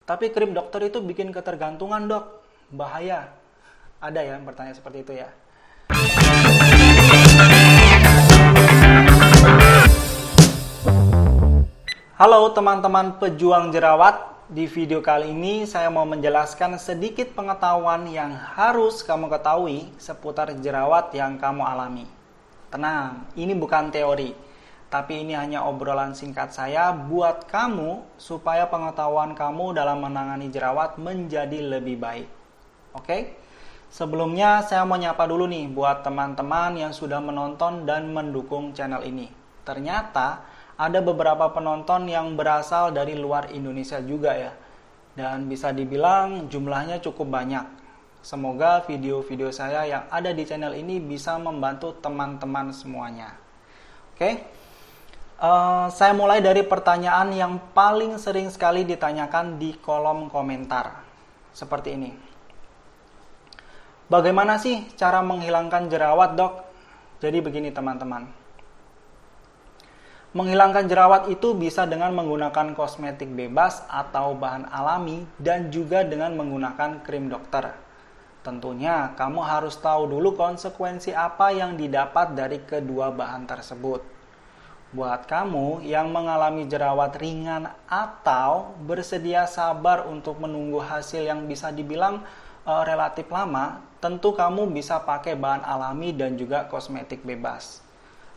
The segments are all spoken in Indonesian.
Tapi krim dokter itu bikin ketergantungan dok, bahaya. Ada ya yang bertanya seperti itu ya. Halo teman-teman pejuang jerawat, di video kali ini saya mau menjelaskan sedikit pengetahuan yang harus kamu ketahui seputar jerawat yang kamu alami. Tenang, ini bukan teori, tapi ini hanya obrolan singkat saya buat kamu supaya pengetahuan kamu dalam menangani jerawat menjadi lebih baik. Oke? Sebelumnya saya mau nyapa dulu nih buat teman-teman yang sudah menonton dan mendukung channel ini. Ternyata ada beberapa penonton yang berasal dari luar Indonesia juga ya. Dan bisa dibilang jumlahnya cukup banyak. Semoga video-video saya yang ada di channel ini bisa membantu teman-teman semuanya. Oke? Saya mulai dari pertanyaan yang paling sering sekali ditanyakan di kolom komentar. Seperti ini. Bagaimana sih cara menghilangkan jerawat, dok? Jadi begini teman-teman. Menghilangkan jerawat itu bisa dengan menggunakan kosmetik bebas atau bahan alami dan juga dengan menggunakan krim dokter. Tentunya kamu harus tahu dulu konsekuensi apa yang didapat dari kedua bahan tersebut. Buat kamu yang mengalami jerawat ringan atau bersedia sabar untuk menunggu hasil yang bisa dibilang relatif lama, tentu kamu bisa pakai bahan alami dan juga kosmetik bebas.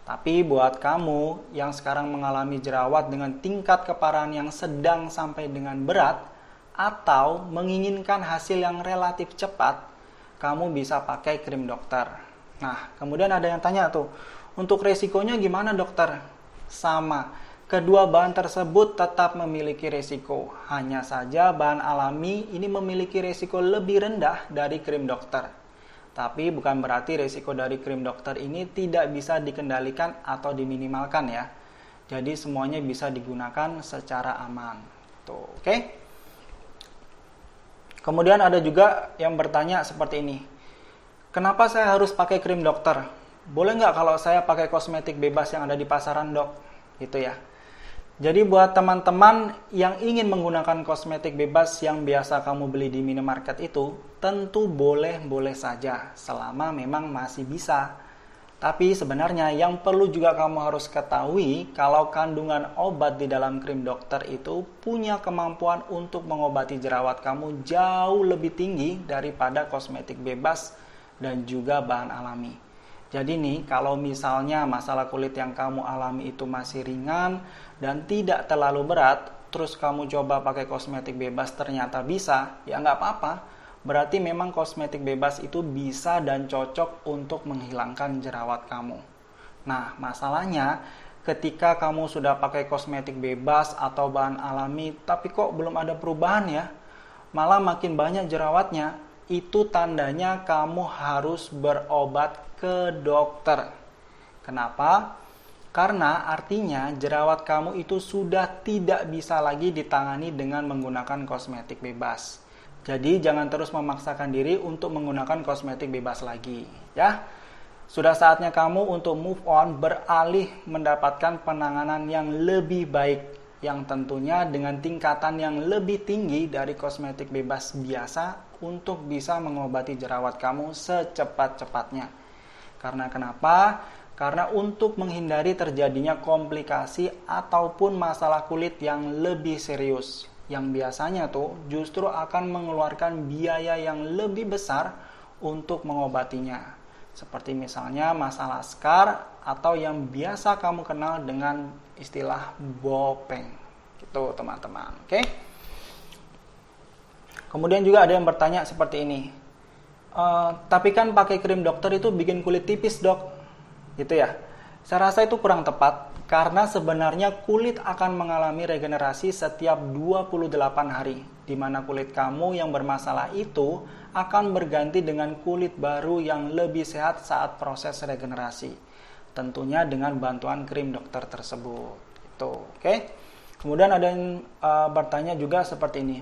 Tapi buat kamu yang sekarang mengalami jerawat dengan tingkat keparahan yang sedang sampai dengan berat atau menginginkan hasil yang relatif cepat, kamu bisa pakai krim dokter. Nah, kemudian ada yang tanya tuh, untuk resikonya gimana dokter? Sama, kedua bahan tersebut tetap memiliki resiko. Hanya saja bahan alami ini memiliki resiko lebih rendah dari krim dokter. Tapi bukan berarti resiko dari krim dokter ini tidak bisa dikendalikan atau diminimalkan ya. Jadi semuanya bisa digunakan secara aman. Tuh, oke? Kemudian ada juga yang bertanya seperti ini. Kenapa saya harus pakai krim dokter? Boleh nggak kalau saya pakai kosmetik bebas yang ada di pasaran dok? Gitu ya. Jadi buat teman-teman yang ingin menggunakan kosmetik bebas yang biasa kamu beli di minimarket itu, tentu boleh-boleh saja selama memang masih bisa. Tapi sebenarnya yang perlu juga kamu harus ketahui kalau kandungan obat di dalam krim dokter itu punya kemampuan untuk mengobati jerawat kamu jauh lebih tinggi daripada kosmetik bebas dan juga bahan alami. Jadi nih, kalau misalnya masalah kulit yang kamu alami itu masih ringan dan tidak terlalu berat, terus kamu coba pakai kosmetik bebas ternyata bisa, ya nggak apa-apa. Berarti memang kosmetik bebas itu bisa dan cocok untuk menghilangkan jerawat kamu. Nah, masalahnya ketika kamu sudah pakai kosmetik bebas atau bahan alami, tapi kok belum ada perubahan ya, malah makin banyak jerawatnya, itu tandanya kamu harus berobat ke dokter. Kenapa? Karena artinya jerawat kamu itu sudah tidak bisa lagi ditangani dengan menggunakan kosmetik bebas. Jadi jangan terus memaksakan diri untuk menggunakan kosmetik bebas lagi, ya. Sudah saatnya kamu untuk move on, beralih mendapatkan penanganan yang lebih baik, yang tentunya dengan tingkatan yang lebih tinggi dari kosmetik bebas biasa untuk bisa mengobati jerawat kamu secepat-cepatnya. Karena kenapa? Karena untuk menghindari terjadinya komplikasi ataupun masalah kulit yang lebih serius, yang biasanya tuh justru akan mengeluarkan biaya yang lebih besar untuk mengobatinya. Seperti misalnya masalah skar atau yang biasa kamu kenal dengan istilah bopeng. Gitu teman-teman, oke? Kemudian juga ada yang bertanya seperti ini. Tapi kan pakai krim dokter itu bikin kulit tipis dok. Gitu ya. Saya rasa itu kurang tepat karena sebenarnya kulit akan mengalami regenerasi setiap 28 hari. Di mana kulit kamu yang bermasalah itu akan berganti dengan kulit baru yang lebih sehat saat proses regenerasi. Tentunya dengan bantuan krim dokter tersebut. Itu, oke? Kemudian ada yang bertanya juga seperti ini.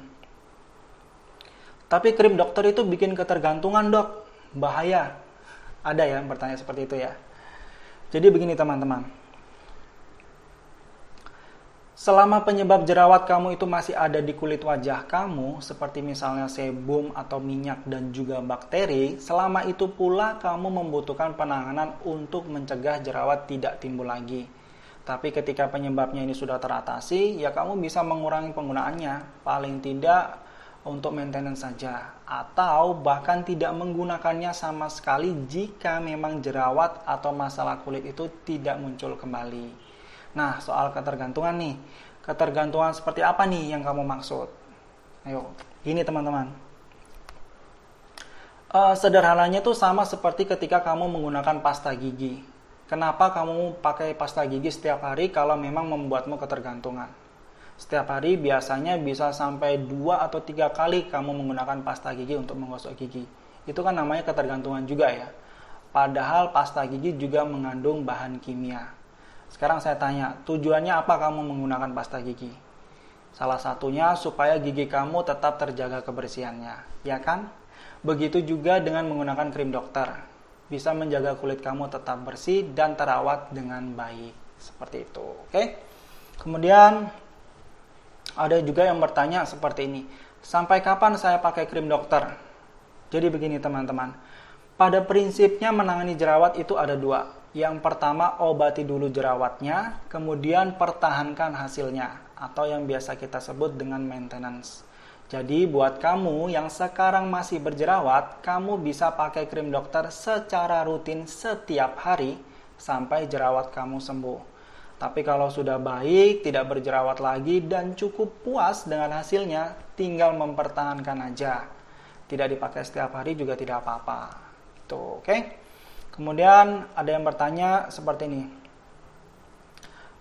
Tapi krim dokter itu bikin ketergantungan dok, bahaya. Ada ya yang bertanya seperti itu ya. Jadi begini teman-teman. Selama penyebab jerawat kamu itu masih ada di kulit wajah kamu, seperti misalnya sebum atau minyak dan juga bakteri, selama itu pula kamu membutuhkan penanganan untuk mencegah jerawat tidak timbul lagi. Tapi ketika penyebabnya ini sudah teratasi, ya kamu bisa mengurangi penggunaannya, paling tidak untuk maintenance saja, atau bahkan tidak menggunakannya sama sekali jika memang jerawat atau masalah kulit itu tidak muncul kembali. Nah, soal ketergantungan nih. Ketergantungan seperti apa nih yang kamu maksud? Ayo, gini teman-teman. Sederhananya tuh sama seperti ketika kamu menggunakan pasta gigi. Kenapa kamu pakai pasta gigi setiap hari kalau memang membuatmu ketergantungan? Setiap hari biasanya bisa sampai 2 atau 3 kali kamu menggunakan pasta gigi untuk menggosok gigi. Itu kan namanya ketergantungan juga ya. Padahal pasta gigi juga mengandung bahan kimia. Sekarang saya tanya, tujuannya apa kamu menggunakan pasta gigi? Salah satunya supaya gigi kamu tetap terjaga kebersihannya, ya kan? Begitu juga dengan menggunakan krim dokter. Bisa menjaga kulit kamu tetap bersih dan terawat dengan baik. Seperti itu, oke? Kemudian, ada juga yang bertanya seperti ini. Sampai kapan saya pakai krim dokter? Jadi begini teman-teman. Pada prinsipnya menangani jerawat itu ada 2. Yang pertama, obati dulu jerawatnya, kemudian pertahankan hasilnya, atau yang biasa kita sebut dengan maintenance. Jadi, buat kamu yang sekarang masih berjerawat, kamu bisa pakai krim dokter secara rutin setiap hari sampai jerawat kamu sembuh. Tapi kalau sudah baik, tidak berjerawat lagi, dan cukup puas dengan hasilnya, tinggal mempertahankan aja. Tidak dipakai setiap hari juga tidak apa-apa. Itu, oke? Kemudian ada yang bertanya seperti ini.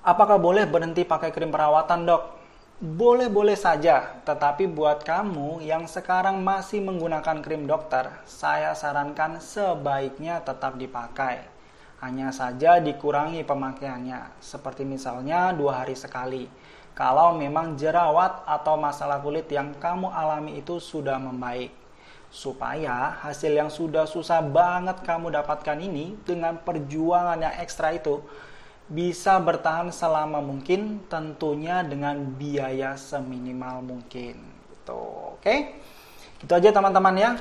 Apakah boleh berhenti pakai krim perawatan, dok? Boleh-boleh saja, tetapi buat kamu yang sekarang masih menggunakan krim dokter, saya sarankan sebaiknya tetap dipakai. Hanya saja dikurangi pemakaiannya, seperti misalnya 2 hari sekali. Kalau memang jerawat atau masalah kulit yang kamu alami itu sudah membaik. Supaya hasil yang sudah susah banget kamu dapatkan ini dengan perjuangan yang ekstra itu bisa bertahan selama mungkin, tentunya dengan biaya seminimal mungkin. Gitu, oke? Gitu aja teman-teman ya.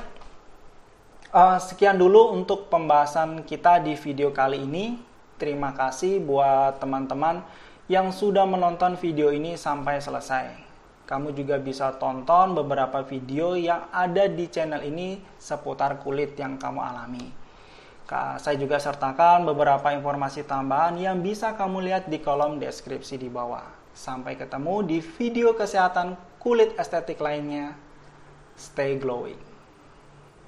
Sekian dulu untuk pembahasan kita di video kali ini. Terima kasih buat teman-teman yang sudah menonton video ini sampai selesai. Kamu juga bisa tonton beberapa video yang ada di channel ini seputar kulit yang kamu alami. Saya juga sertakan beberapa informasi tambahan yang bisa kamu lihat di kolom deskripsi di bawah. Sampai ketemu di video kesehatan kulit estetik lainnya. Stay glowing.